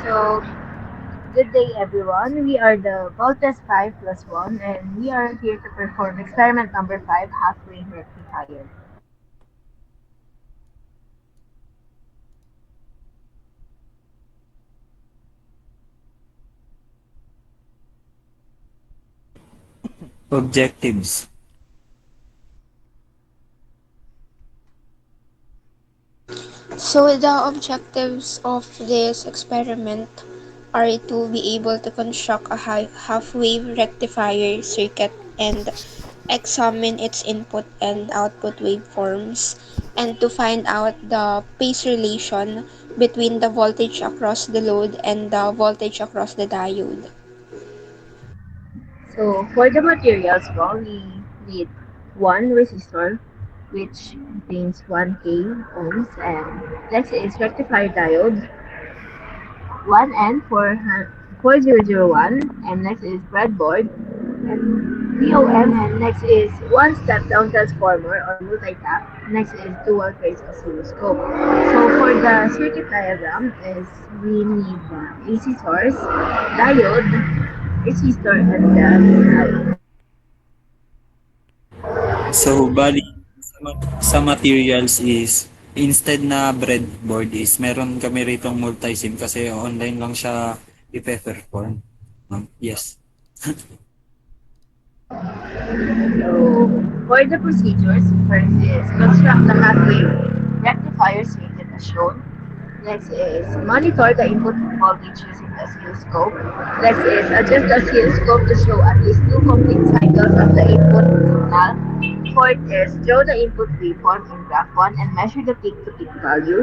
So, good day everyone. We are the Voltes 5 plus 1 and we are here to perform experiment number 5, halfway rectifier. Objectives. So the objectives of this experiment are to be able to construct a half-wave rectifier circuit and examine its input and output waveforms, and to find out the phase relation between the voltage across the load and the voltage across the diode. So, for the materials po, we need one resistor which contains 1K ohms and next is rectifier diode, 1N4001 and next is breadboard and DOM and next is one step down transformer or multi-tap. Next is dual phase oscilloscope. So for the circuit diagram is we need the AC source, diode, resistor, and the diode. So, bali, sa materials is, instead na breadboard is, meron kami ritong multi-sim kasi online lang siya ipe-perform. Yes. So for the procedures, first is construct the halfway rectifier circuit as shown. Next is monitor the input voltage using the oscilloscope. Next is adjust the oscilloscope to show at least two complete cycles of the input signal. Fourth is draw the input waveform in graph 1 and measure the peak-to-peak value.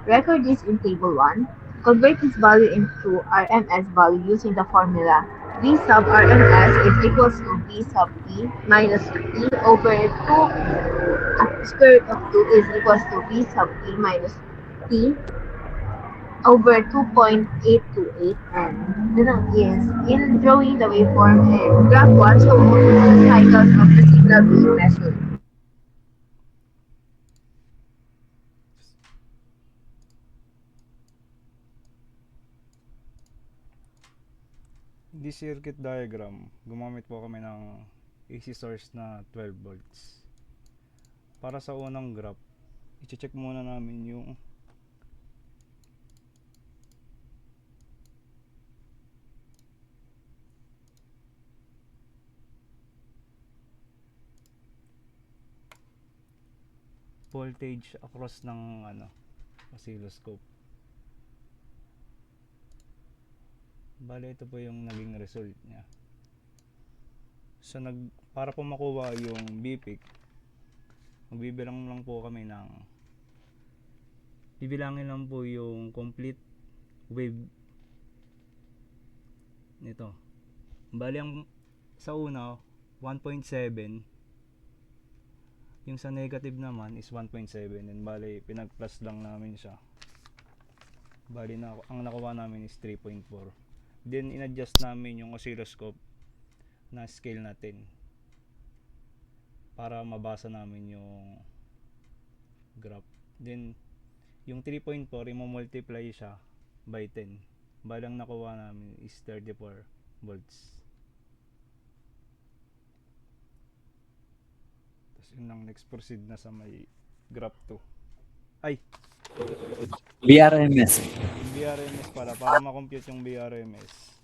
Record this in table 1. Convert this value into RMS value using the formula V sub RMS is equals to V sub P minus P over 2 square root of 2 is equals to V sub P minus P over 2.828 and the note is in drawing the waveform in graph 1 show the cycles of the signal being measured. This circuit diagram, gumamit po kami ng AC source na 12 volts. Para sa unang graph, i-check muna namin yung voltage across ng oscilloscope. Bale, ito po yung naging result niya. So para po makuha yung B-peak, magbibilang lang po kami ng bibilangin lang po yung complete wave nito. Bale, ang sa una 1.7, yung sa negative naman is 1.7, and bale pinag-plus lang namin siya. Bale ang nakuha namin is 3.4. Then in-adjust namin yung oscilloscope na scale natin para mabasa namin yung graph. Then yung 3.4 i-multiply siya by 10. Bale ang nakuha namin is 34 volts. Tapos yun lang, next proceed na sa may graph 2. Ay, BRMS. BRMS para ma-compute yung BRMS.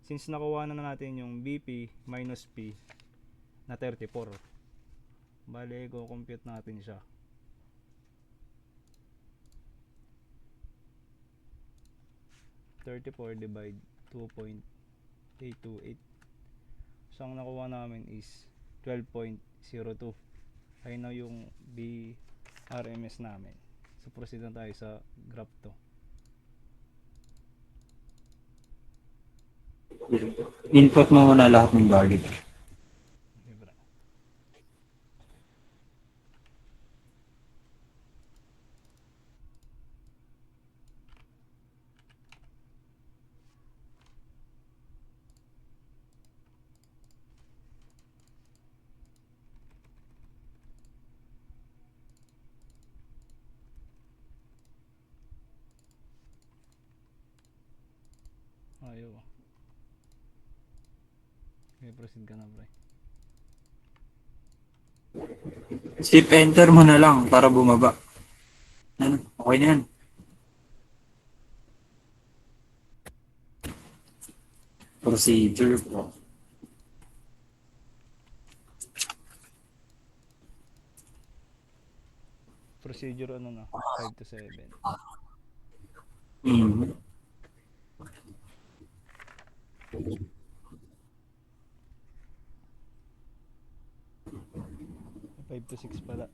Since nakuha na natin yung BP minus P na 34, bale i-compute natin siya. .34 divide 2.828. So ang nakuha namin is 12.02. Ayun na yung BRMS namin. So proceed na tayo sa graph 2. Input mo muna lahat ng value. Libra. Ayaw. Okay, proceed ka na, pre. Shift enter mo na lang para bumaba. Ano? Okay na yan. Procedure po. Procedure ano na? 5 to 7. Mm. 5 to 6 pala.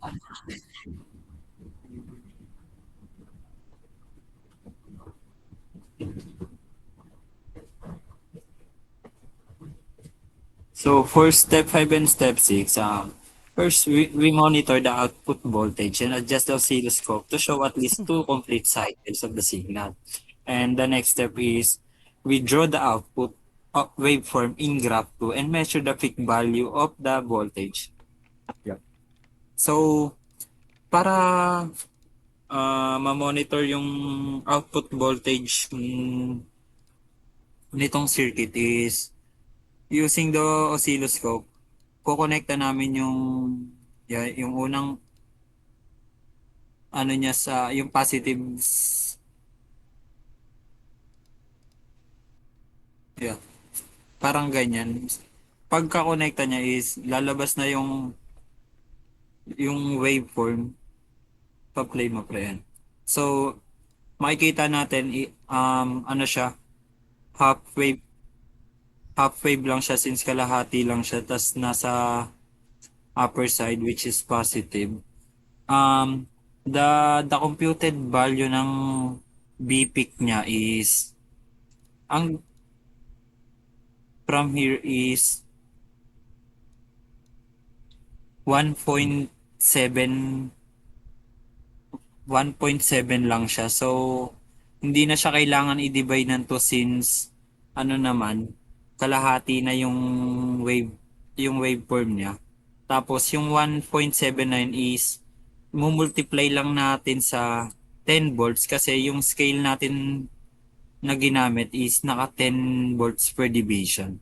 So for step 5 and step 6, first we monitor the output voltage and adjust the oscilloscope to show at least two complete cycles of the signal. And the next step is we draw the output of waveform in graph 2 and measure the peak value of the voltage. Yeah. So para ma-monitor yung output voltage nitong circuit is using the oscilloscope, kukonekta namin yung unang ano niya sa yung positive, yeah, parang ganyan. Pagka-connecta niya is lalabas na yung waveform, pa-play mo pre yan. So makikita natin ano siya, half wave half wave lang siya since kalahati lang siya tas nasa upper side which is positive. The computed value ng BPIC niya is ang from here is 1.7 1.7 lang siya. So hindi na siya kailangan i-divide ng 2 since ano naman kalahati na yung waveform niya. Tapos yung 1.79 is mumultiply lang natin sa 10 volts kasi yung scale natin na ginamit is naka 10 volts per division.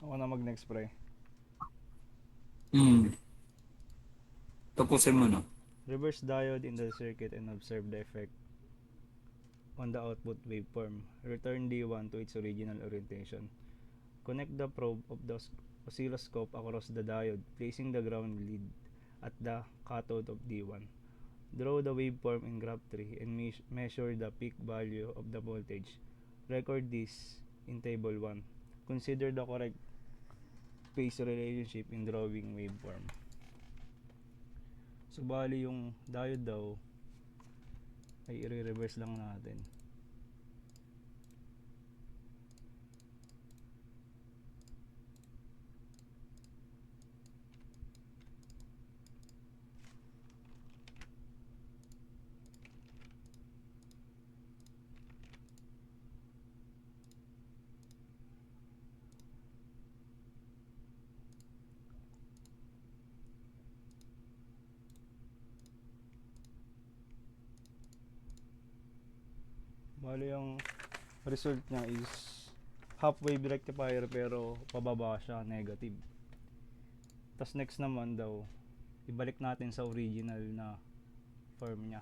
Ako na mag-next, pre. Tapusin mo na. Reverse diode in the circuit and observe the effect on the output waveform. Return D1 to its original orientation. Connect the probe of the oscilloscope across the diode, placing the ground lead at the cathode of D1. Draw the waveform in graph 3 and measure the peak value of the voltage. Record this in table 1. Consider the correct phase relationship in drawing waveform. So bali yung diode daw ay i-reverse lang natin. Bali yung result niya is half wave rectifier pero pababa siya, negative. Tas next naman daw ibalik natin sa original na form niya.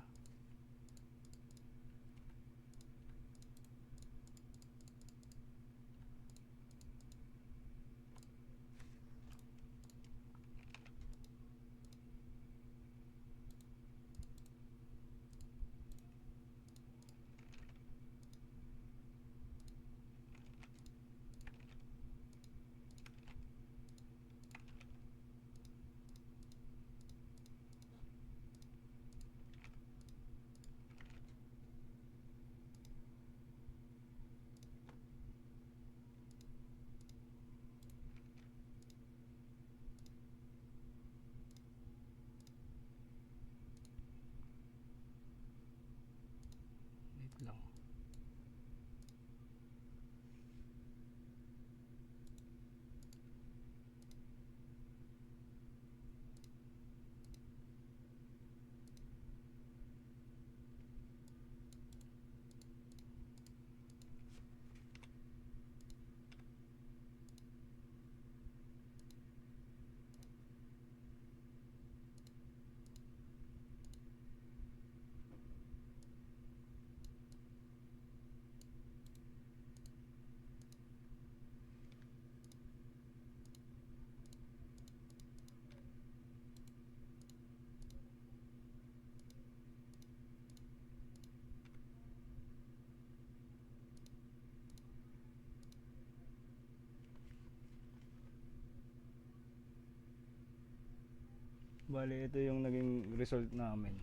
Bali, ito yung naging result namin.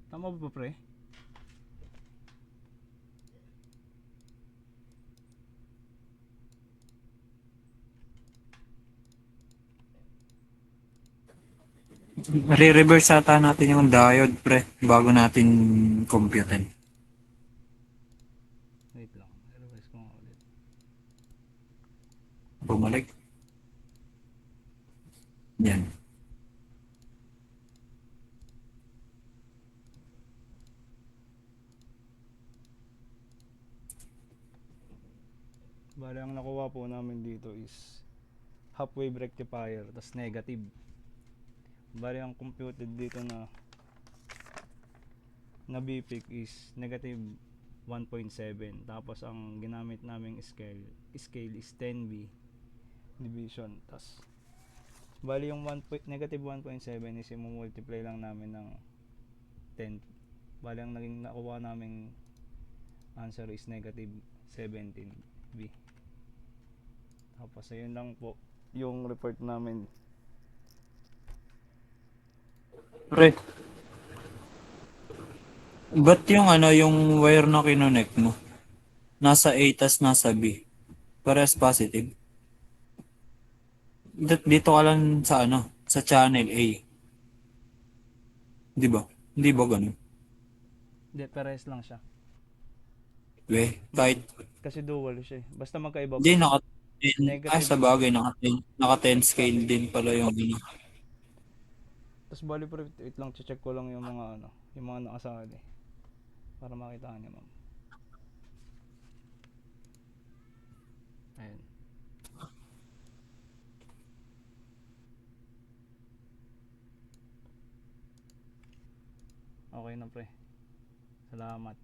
Tama ba pre? Re-reverse ata natin yung diode, pre, bago natin computein. Wait lang, i-revise ko nga ulit. Bumalik. Yan. Bali, ang nakuha po namin dito is half wave rectifier, tas negative. Bali, ang computed dito na BPIC is negative 1.7. Tapos ang ginamit naming scale is 10B division. Tas bali yung negative 1.7 is i-multiply lang namin ng 10. Bali ang naging nakuha naming answer is negative 17B. Tapos ayun lang po yung report namin. Pre, ba't yung yung wire na kinonect mo? Nasa A tas nasa B. Parehas positive. Dito ka lang sa sa channel A. Di ba? Hindi ba ganun? Hindi, pares lang siya. Kahit, Kasi dual siya eh. Basta magkaiba hindi, po. naka, Negative. sa bagay, naka 10 scale din pala yung Tapos bali pero wait lang, check ko lang yung mga yung mga nakasali. Para makita niyo, ma'am. Ayun. Okay na pre. Salamat.